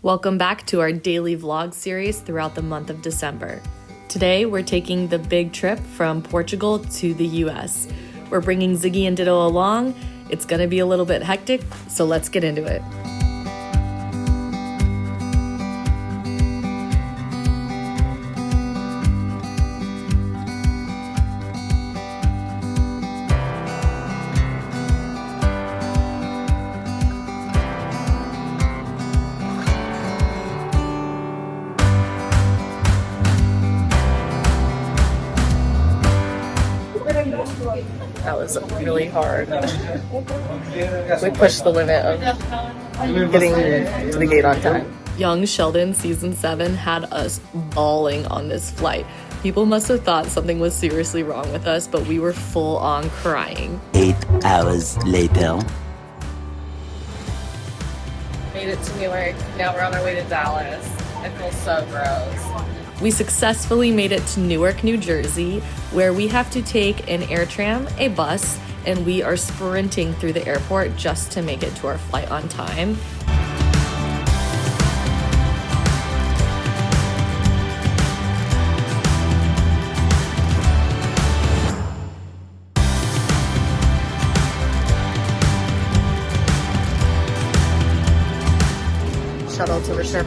Welcome back to our daily vlog series throughout the month of December. Today, we're taking the big trip from Portugal to the US. We're bringing Ziggy and Ditto along. It's gonna be a little bit hectic, so let's get into it. That was really hard. We pushed the limit of getting to the gate on time. Young Sheldon Season 7 had us bawling on this flight. People must have thought something was seriously wrong with us, but we were full on crying. 8 hours later. Made it to Newark. Now we're on our way to Dallas. I feel so gross. We successfully made it to Newark, New Jersey, where we have to take an air tram, a bus, and we are sprinting through the airport just to make it to our flight on time. Shuttle to the ship.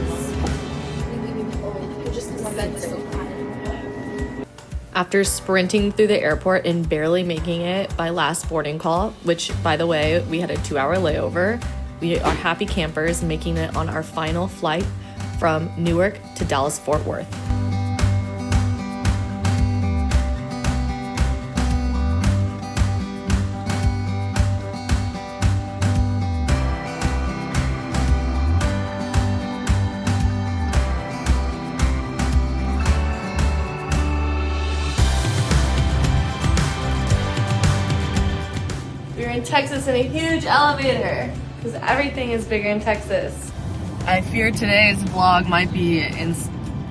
After sprinting through the airport and barely making it by last boarding call, which, by the way, we had a 2-hour layover, we are happy campers making it on our final flight from Newark to Dallas-Fort Worth. We're in Texas in a huge elevator because everything is bigger in Texas. I fear today's vlog might be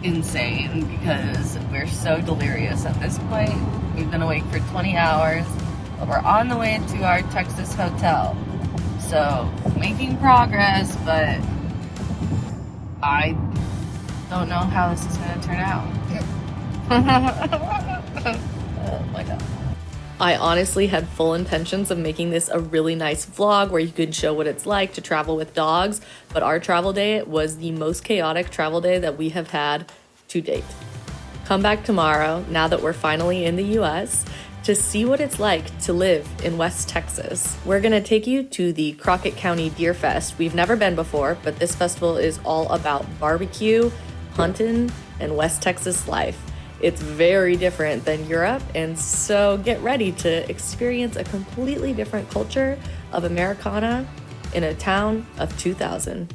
insane because we're so delirious at this point. We've been awake for 20 hours, but we're on the way to our Texas hotel. So making progress, but I don't know how this is going to turn out. Oh my God. I honestly had full intentions of making this a really nice vlog where you could show what it's like to travel with dogs, but our travel day was the most chaotic travel day that we have had to date. Come back tomorrow, now that we're finally in the US, to see what it's like to live in West Texas. We're gonna take you to the Crockett County Deer Fest. We've never been before, but this festival is all about barbecue, hunting, and West Texas life. It's very different than Europe, and so get ready to experience a completely different culture of Americana in a town of 2,000.